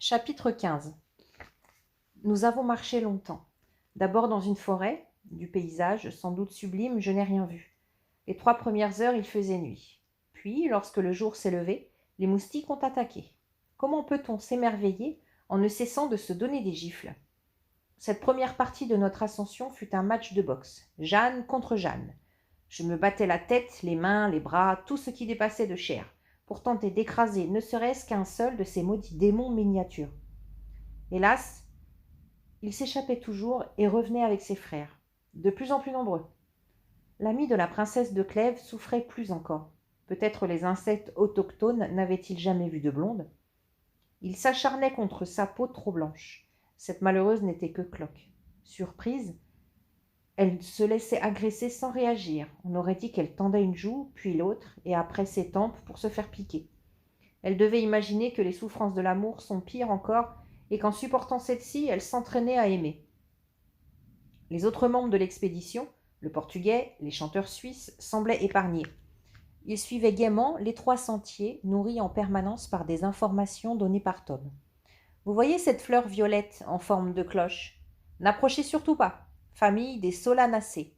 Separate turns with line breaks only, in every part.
Chapitre 15. Nous avons marché longtemps. D'abord dans une forêt, du paysage, sans doute sublime, je n'ai rien vu. Les 3 premières heures, il faisait nuit. Puis, lorsque le jour s'est levé, les moustiques ont attaqué. Comment peut-on s'émerveiller en ne cessant de se donner des gifles? Cette première partie de notre ascension fut un match de boxe, Jeanne contre Jeanne. Je me battais la tête, les mains, les bras, tout ce qui dépassait de chair, pour tenter d'écraser ne serait-ce qu'un seul de ces maudits démons miniatures. Hélas, il s'échappait toujours et revenait avec ses frères, de plus en plus nombreux. L'ami de la princesse de Clèves souffrait plus encore. Peut-être les insectes autochtones n'avaient-ils jamais vu de blonde. Il s'acharnait contre sa peau trop blanche. Cette malheureuse n'était que Cloque. Surprise, elle se laissait agresser sans réagir. On aurait dit qu'elle tendait une joue, puis l'autre, et après ses tempes pour se faire piquer. Elle devait imaginer que les souffrances de l'amour sont pires encore et qu'en supportant celle-ci, elle s'entraînait à aimer. Les autres membres de l'expédition, le Portugais, les chanteurs suisses, semblaient épargnés. Ils suivaient gaiement les 3 sentiers, nourris en permanence par des informations données par Tom. Vous voyez cette fleur violette en forme de cloche? N'approchez surtout pas. Famille des solanacées.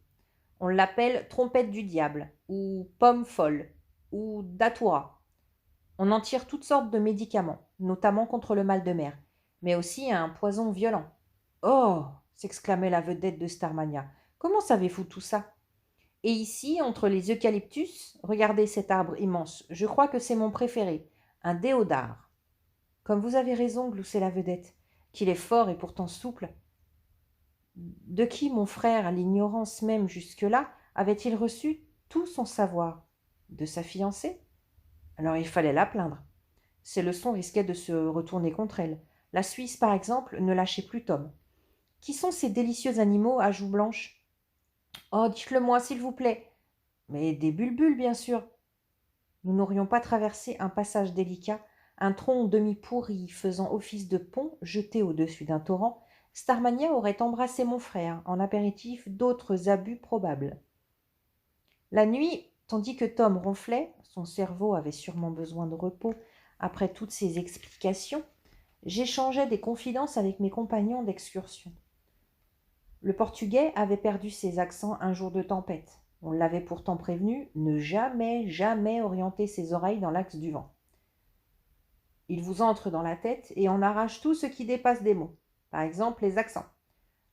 On l'appelle trompette du diable, ou pomme folle, ou datura. On en tire toutes sortes de médicaments, notamment contre le mal de mer, mais aussi un poison violent. Oh! S'exclamait la vedette de Starmania. Comment savez-vous tout ça? Et ici, entre les eucalyptus, regardez cet arbre immense. Je crois que c'est mon préféré, un déodare. Comme vous avez raison, gloussait la vedette, qu'il est fort et pourtant souple. De qui mon frère, à l'ignorance même jusque-là, avait-il reçu tout son savoir? De sa fiancée? Alors il fallait la plaindre. Ses leçons risquaient de se retourner contre elle. La Suisse, par exemple, ne lâchait plus Tom. Qui sont ces délicieux animaux à joues blanches? Oh, dites-le-moi, s'il vous plaît. Mais des bulbules, bien sûr. Nous n'aurions pas traversé un passage délicat, un tronc demi-pourri faisant office de pont jeté au-dessus d'un torrent. Starmania aurait embrassé mon frère, en apéritif d'autres abus probables. La nuit, tandis que Tom ronflait, son cerveau avait sûrement besoin de repos après toutes ces explications, j'échangeais des confidences avec mes compagnons d'excursion. Le Portugais avait perdu ses accents un jour de tempête. On l'avait pourtant prévenu, ne jamais, jamais orienter ses oreilles dans l'axe du vent. Il vous entre dans la tête et en arrache tout ce qui dépasse des mots. Par exemple, les accents.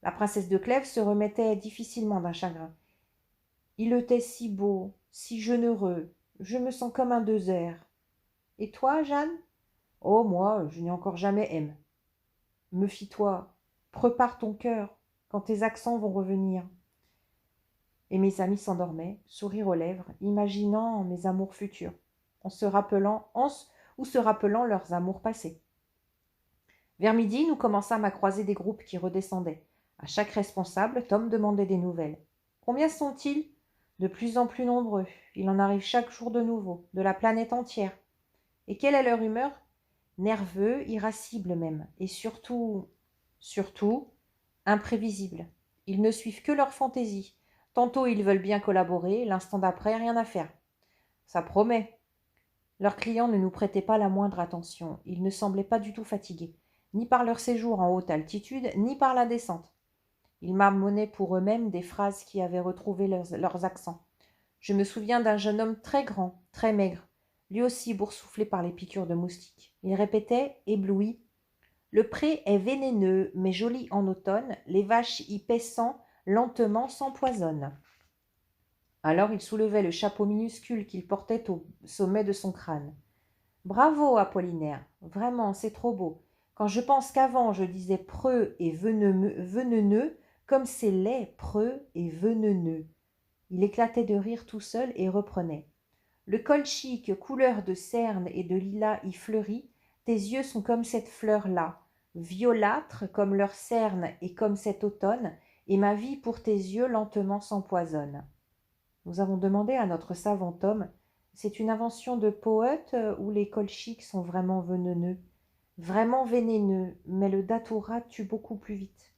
La princesse de Clèves se remettait difficilement d'un chagrin. Il était si beau, si jeûneux, je me sens comme un désert. Et toi, Jeanne? Oh, moi, je n'ai encore jamais aimé. Me fie-toi, prépare ton cœur, quand tes accents vont revenir. Et mes amis s'endormaient, sourire aux lèvres, imaginant mes amours futurs, ou se rappelant leurs amours passés. Vers midi, nous commençâmes à croiser des groupes qui redescendaient. À chaque responsable, Tom demandait des nouvelles. Combien sont-ils? De plus en plus nombreux. Il en arrive chaque jour de nouveau, de la planète entière. Et quelle est leur humeur? Nerveux, irascible même, et surtout, imprévisible. Ils ne suivent que leur fantaisie. Tantôt ils veulent bien collaborer, l'instant d'après, rien à faire. Ça promet. Leurs clients ne nous prêtaient pas la moindre attention. Ils ne semblaient pas du tout fatigués, ni par leur séjour en haute altitude, ni par la descente. Ils marmonnaient pour eux-mêmes des phrases qui avaient retrouvé leurs accents. Je me souviens d'un jeune homme très grand, très maigre, lui aussi boursouflé par les piqûres de moustiques. Il répétait, ébloui: le pré est vénéneux, mais joli en automne, les vaches y paissant lentement s'empoisonnent. Alors il soulevait le chapeau minuscule qu'il portait au sommet de son crâne. Bravo, Apollinaire, vraiment, c'est trop beau. Quand je pense qu'avant je disais preux et veneneux, comme c'est laid, preux et veneneux. Il éclatait de rire tout seul et reprenait. Le col chic, couleur de cerne et de lilas y fleurit, tes yeux sont comme cette fleur-là, violâtres comme leur cerne et comme cet automne, et ma vie pour tes yeux lentement s'empoisonne. Nous avons demandé à notre savant homme: c'est une invention de poète ou les colchiques sont vraiment veneneux? Vraiment vénéneux, mais le datura tue beaucoup plus vite.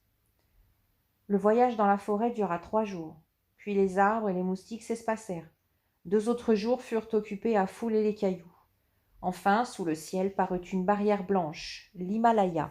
Le voyage dans la forêt dura 3 jours. Puis les arbres et les moustiques s'espacèrent. 2 autres jours furent occupés à fouler les cailloux. Enfin, sous le ciel parut une barrière blanche, l'Himalaya.